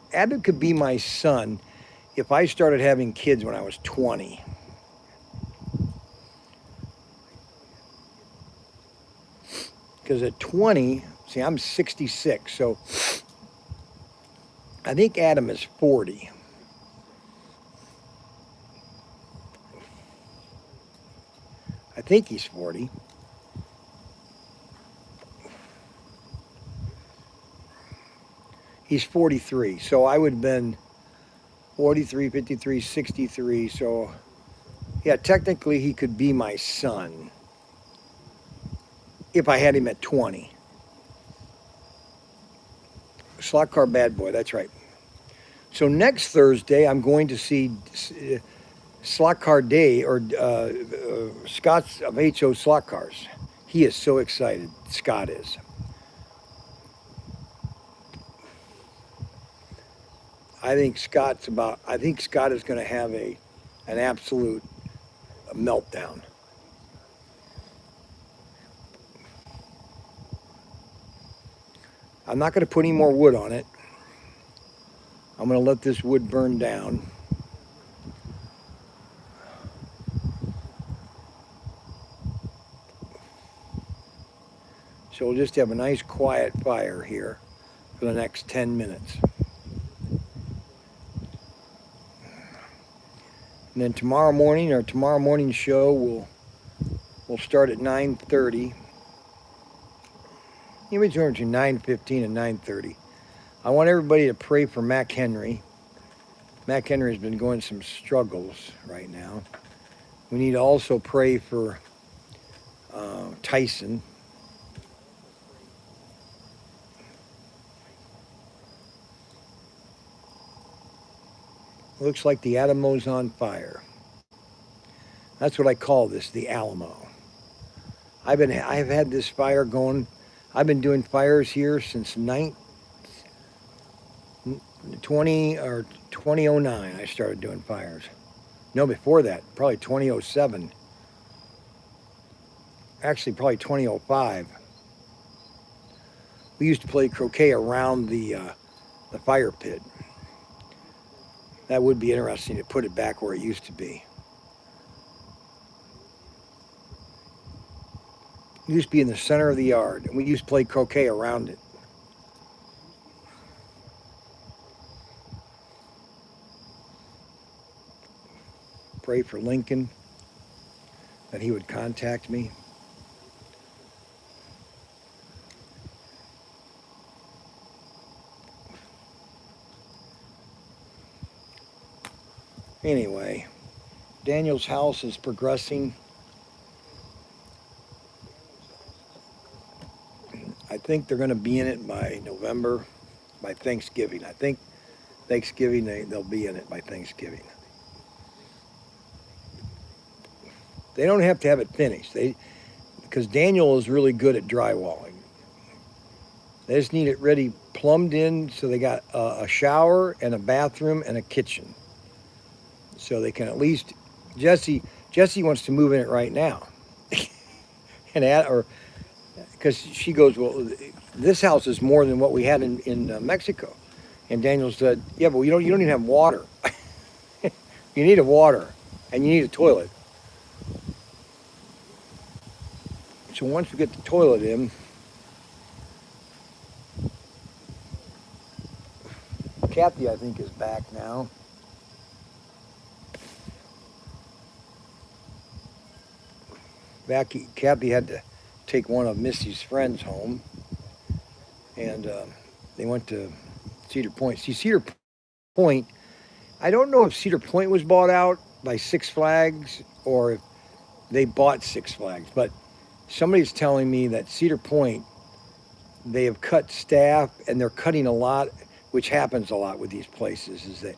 my son if I started having kids when I was 20. Because at 20, see, I'm 66, so I think Adam is 40. I think he's 40. He's 43, so I would have been 43, 53, 63. So, yeah, technically he could be my son if I had him at 20. Slot car bad boy, that's right. So next Thursday, I'm going to see Slot Car Day, or Scott's of HO Slot Cars. He is so excited. Scott is. I think Scott is going to have an absolute meltdown. I'm not going to put any more wood on it. I'm going to let this wood burn down. So we'll just have a nice quiet fire here for the next 10 minutes. And then tomorrow morning show will start at 9:30. In between 9:15 and 9:30. I want everybody to pray for Mac Henry. Mac Henry has been going some struggles right now. We need to also pray for Tyson. Looks like the Alamo's on fire. That's what I call this, the Alamo. I've had this fire going. I've been doing fires here since 2009. I started doing fires. No, before that, probably 2007. Actually, probably 2005. We used to play croquet around the fire pit. That would be interesting to put it back where it used to be. It used to be in the center of the yard, and we used to play croquet around it. Pray for Lincoln, that he would contact me. Anyway, Daniel's house is progressing. I think they're going to be in it by November, by Thanksgiving. I think Thanksgiving, they'll be in it by Thanksgiving. They don't have to have it finished, because Daniel is really good at drywalling. They just need it ready, plumbed in, so they got a shower and a bathroom and a kitchen. So they can at least, Jesse wants to move in it right now. Because she goes, well, this house is more than what we had in Mexico. And Daniel said, yeah, but you don't even have water. You need a water, and you need a toilet. So once we get the toilet in, Kathy, I think, is back now. Kathy had to take one of Missy's friends home, and they went to Cedar Point. See, Cedar Point, I don't know if Cedar Point was bought out by Six Flags or if they bought Six Flags, but somebody's telling me that Cedar Point, they have cut staff, and they're cutting a lot, which happens a lot with these places, is that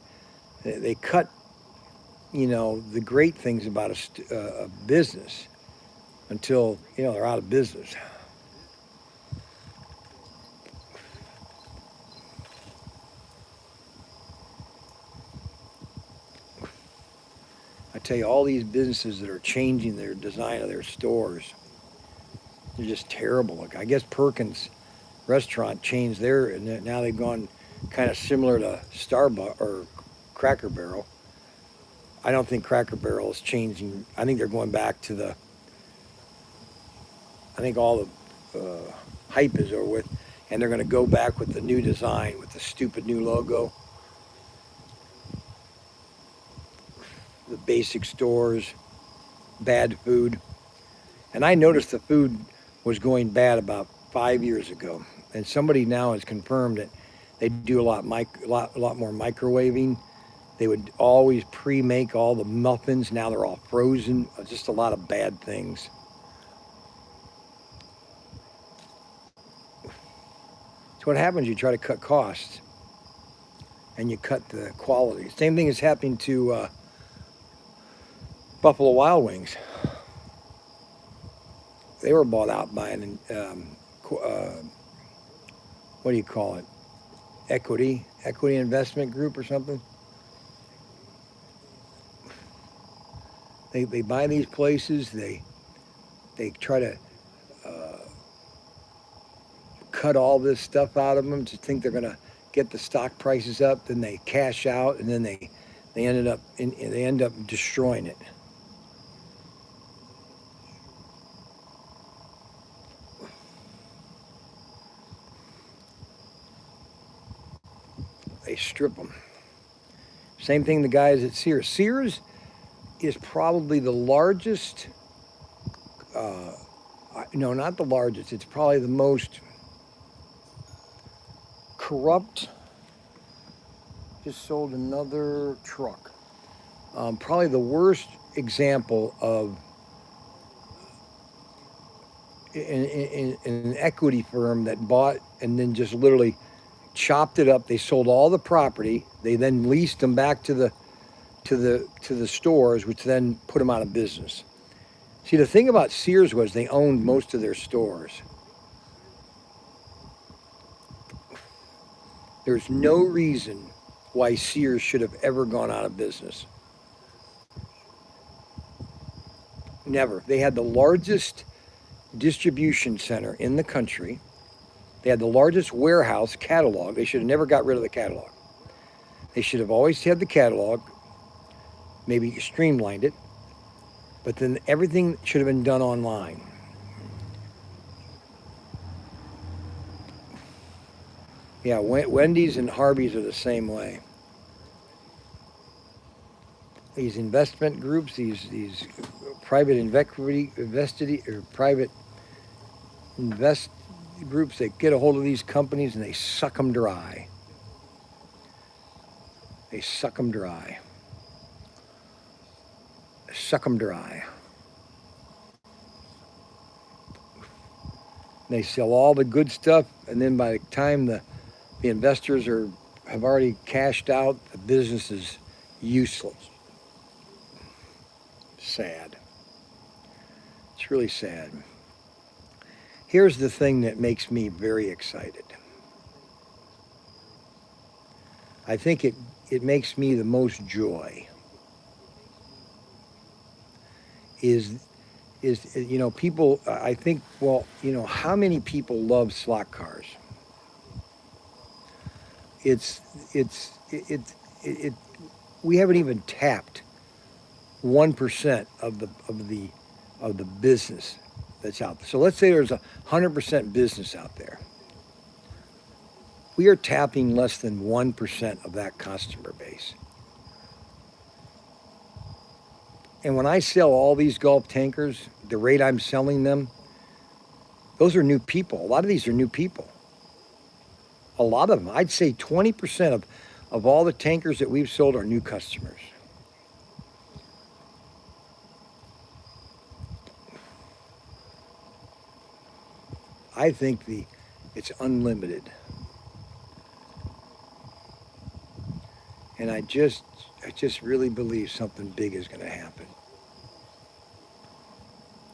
they cut, the great things about a business until, they're out of business. I tell you, all these businesses that are changing their design of their stores. They're just terrible. Like, I guess Perkins restaurant changed their, and now they've gone kind of similar to Starbucks or Cracker Barrel. I don't think Cracker Barrel is changing. I think they're going back to the. I think all the hype is over with, and they're going to go back with the new design with the stupid new logo. The basic stores, bad food, and I noticed the food was going bad about 5 years ago, and somebody now has confirmed that they do a lot more microwaving. They would always pre-make all the muffins. Now they're all frozen. Just a lot of bad things. So what happens? You try to cut costs, and you cut the quality. Same thing is happening to Buffalo Wild Wings. They were bought out by an what do you call it? Equity investment group or something. They buy these places. They try to cut all this stuff out of them to think they're gonna get the stock prices up. Then they cash out, and then they end up destroying it. They strip them. Same thing the guys at Sears. Sears is probably the largest, no, not the largest, it's probably the most corrupt. Just sold another truck. Probably the worst example of an equity firm that bought and then just literally chopped it up. They sold all the property. They then leased them back to the stores, which then put them out of business. See, the thing about Sears was they owned most of their stores. There's no reason why Sears should have ever gone out of business. Never. They had the largest distribution center in the country. They had the largest warehouse catalog. They should have never got rid of the catalog. They should have always had the catalog, maybe streamlined it, but then everything should have been done online. Yeah, Wendy's and Harvey's are the same way. These investment groups, these private private invest groups, they get a hold of these companies and they suck them dry. They suck them dry. Suck them dry. They sell all the good stuff, and then by the time the investors have already cashed out, the business is useless. Sad. It's really sad. Here's the thing that makes me very excited. I think it makes me the most joy. Is people, I think, well, how many people love slot cars? We haven't even tapped 1% of the business that's out there. So let's say there's 100% business out there. We are tapping less than 1% of that customer base. And when I sell all these Gulf tankers, the rate I'm selling them, those are new people. A lot of these are new people. A lot of them, I'd say 20% of all the tankers that we've sold are new customers. I think it's unlimited. And I just really believe something big is going to happen.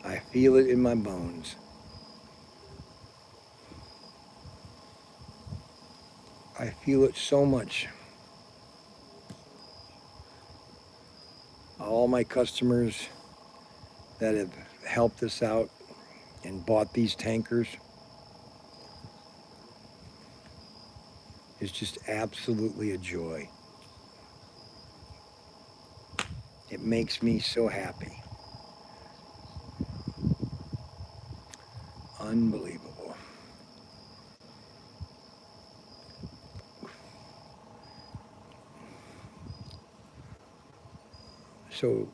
I feel it in my bones. I feel it so much. All my customers that have helped us out, and bought these tankers is just absolutely a joy. It makes me so happy. Unbelievable. So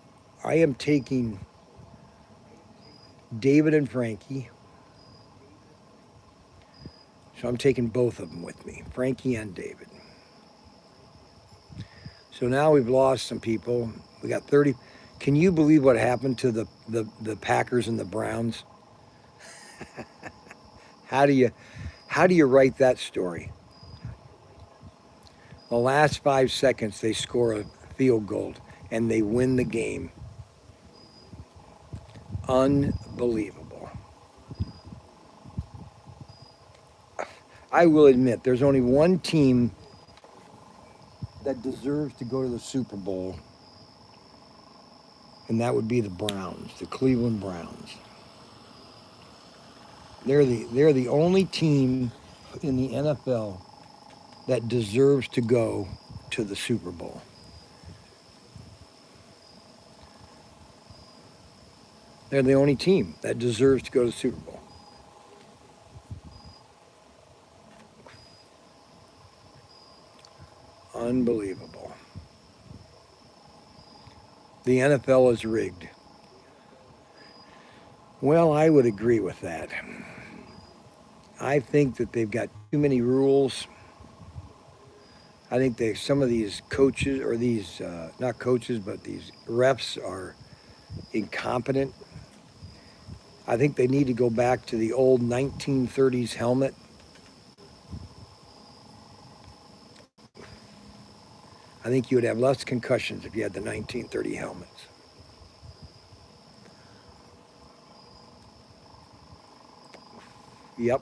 I am taking David and Frankie. So I'm taking both of them with me, Frankie and David. So now we've lost some people. We got 30. Can you believe what happened to the Packers and the Browns? How do you write that story? The last 5 seconds they score a field goal and they win the game. Unbelievable. I will admit there's only one team that deserves to go to the Super Bowl, and that would be the Browns, the Cleveland Browns. They're the only team in the NFL that deserves to go to the Super Bowl. They're the only team that deserves to go to the Super Bowl. Unbelievable. The NFL is rigged. Well, I would agree with that. I think that they've got too many rules. I think some of these coaches, or these, not coaches, but these refs are incompetent. I think they need to go back to the old 1930s helmet. I think you would have less concussions if you had the 1930 helmets. Yep.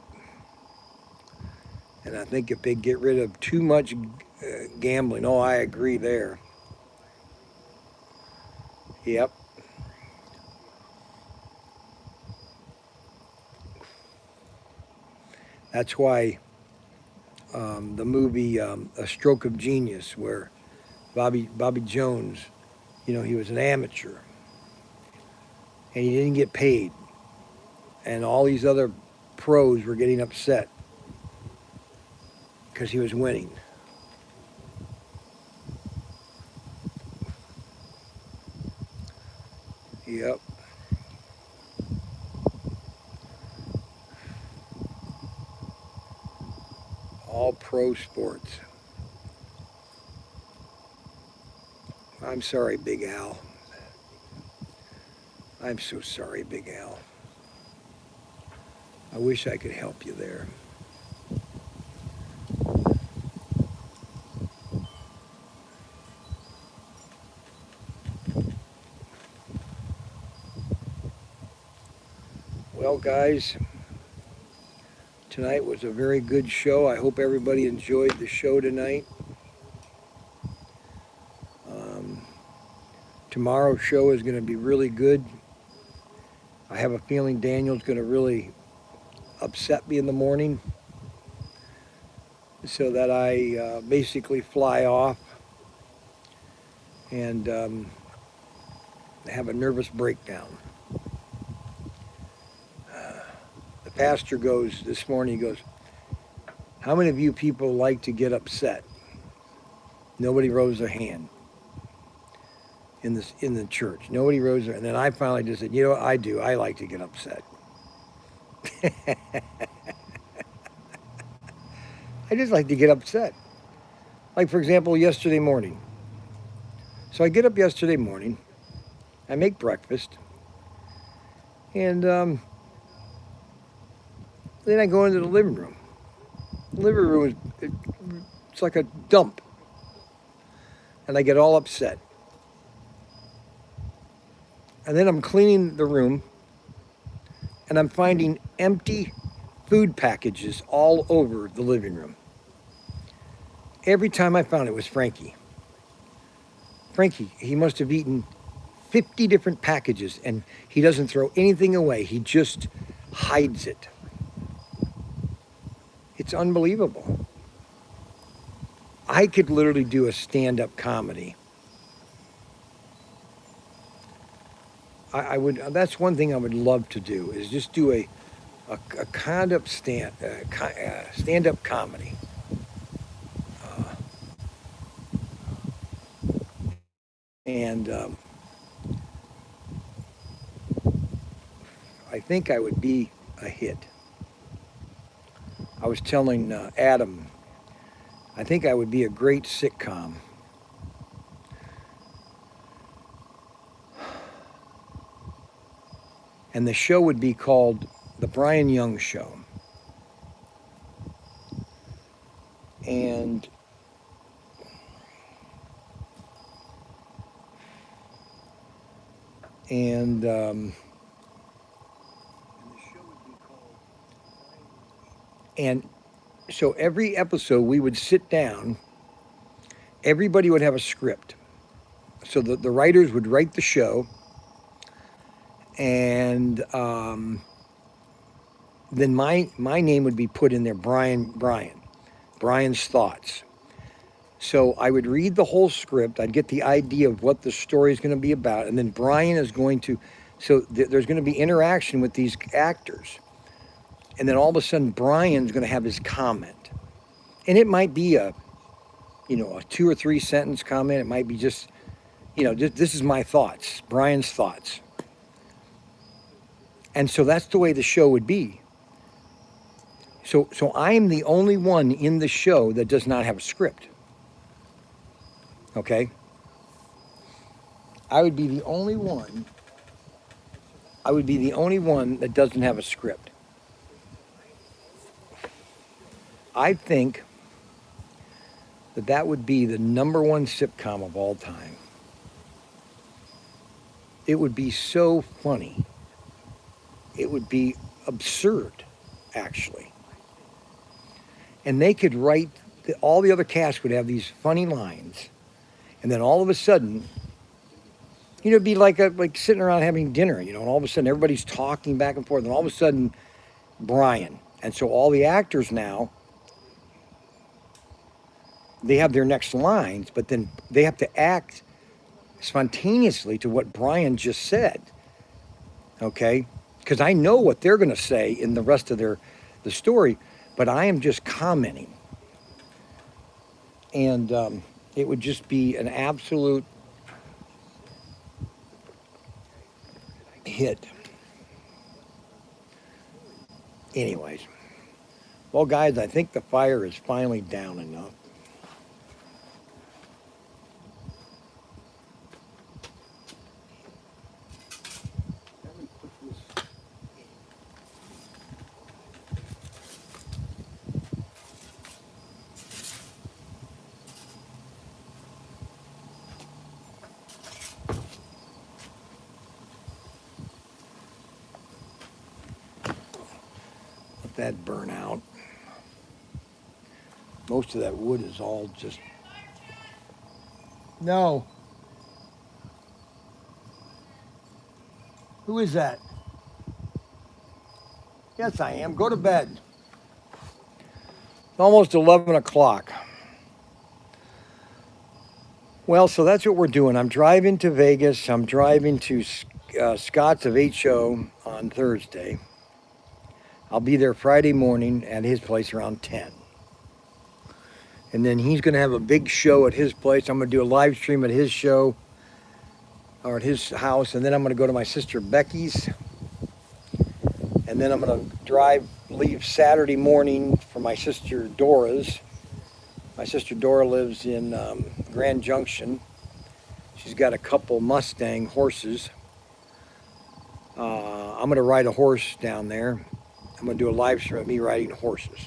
And I think if they get rid of too much gambling, oh, I agree there. Yep. That's why the movie A Stroke of Genius, where Bobby Jones, he was an amateur and he didn't get paid, and all these other pros were getting upset because he was winning. Yep. All pro sports. I'm sorry, Big Al. I'm so sorry, Big Al. I wish I could help you there. Well, guys, tonight was a very good show. I hope everybody enjoyed the show tonight. Tomorrow's show is going to be really good. I have a feeling Daniel's going to really upset me in the morning so that I basically fly off and have a nervous breakdown. The pastor goes this morning, he goes, how many of you people like to get upset? Nobody rose their hand in the church. Nobody rose their hand. And then I finally just said, what I do? I like to get upset. I just like to get upset. Like, for example, yesterday morning. So I get up yesterday morning, I make breakfast, and then I go into the living room. The living room it's like a dump. And I get all upset. And then I'm cleaning the room, and I'm finding empty food packages all over the living room. Every time I found it was Frankie. Frankie, he must have eaten 50 different packages, and he doesn't throw anything away. He just hides it. It's unbelievable. I could literally do a stand-up comedy. I would. That's one thing I would love to do, is just do a stand-up comedy. And I think I would be a hit. I was telling Adam, I think I would be a great sitcom. And the show would be called The Bryan Young Show. And and so every episode we would sit down, everybody would have a script. So the writers would write the show, and then my name would be put in there, Bryan's thoughts. So I would read the whole script. I'd get the idea of what the story is going to be about, and then Bryan is going to, so there's going to be interaction with these actors, and then all of a sudden Bryan's going to have his comment, and it might be a 2 or 3 sentence comment. It might be just, this is my thoughts, Bryan's thoughts. And so that's the way the show would be. So I am the only one in the show that does not have a script. Okay? I would be the only one that doesn't have a script. I think that would be the #1 sitcom of all time. It would be so funny. It would be absurd, actually. And they could write, all the other cast would have these funny lines. And then all of a sudden, it'd be like sitting around having dinner, and all of a sudden everybody's talking back and forth, and all of a sudden, Bryan. And so all the actors now, they have their next lines, but then they have to act spontaneously to what Bryan just said. Okay? Because I know what they're going to say in the rest of the story, but I am just commenting. And it would just be an absolute hit. Anyways. Well, guys, I think the fire is finally down enough. That burn out. Most of that wood is all just... No. Who is that? Yes, I am. Go to bed. It's almost 11 o'clock. Well, so that's what we're doing. I'm driving to Vegas. I'm driving to Scott's of HO on Thursday. I'll be there Friday morning at his place around 10. And then he's going to have a big show at his place. I'm going to do a live stream at his show, or at his house. And then I'm going to go to my sister Becky's. And then I'm going to leave Saturday morning for my sister Dora's. My sister Dora lives in Grand Junction. She's got a couple Mustang horses. I'm going to ride a horse down there. I'm going to do a live stream of me riding horses.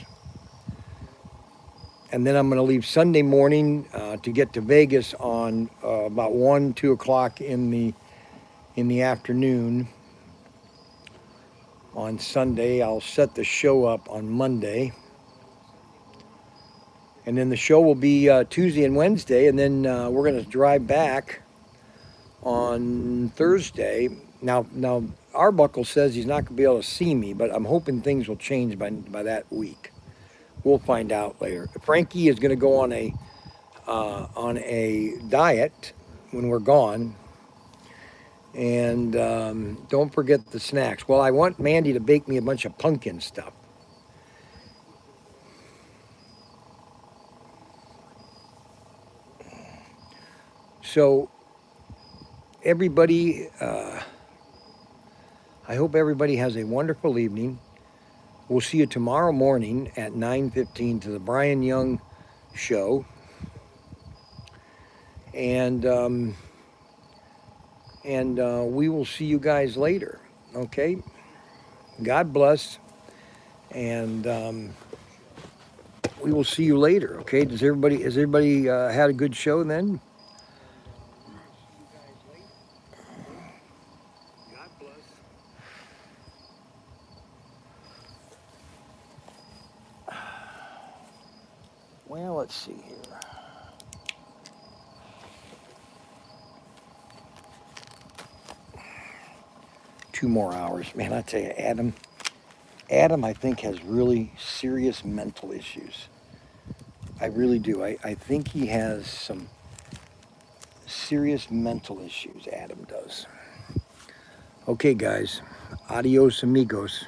And then I'm going to leave Sunday morning to get to Vegas on about 1, 2 o'clock in the afternoon. On Sunday, I'll set the show up on Monday. And then the show will be Tuesday and Wednesday. And then we're going to drive back on Thursday Now, Arbuckle says he's not going to be able to see me, but I'm hoping things will change by that week. We'll find out later. Frankie is going to go on a diet when we're gone, and don't forget the snacks. Well, I want Mandy to bake me a bunch of pumpkin stuff. So, everybody, I hope everybody has a wonderful evening. We'll see you tomorrow morning at 9:15 to the Bryan Young show. And we will see you guys later. Okay? God bless. And we will see you later. Okay? Has everybody had a good show then? God bless. Well, let's see here. 2 more hours. Man, I tell you, Adam, I think, has really serious mental issues. I really do. I think he has some serious mental issues, Adam does. Okay, guys. Adios, amigos.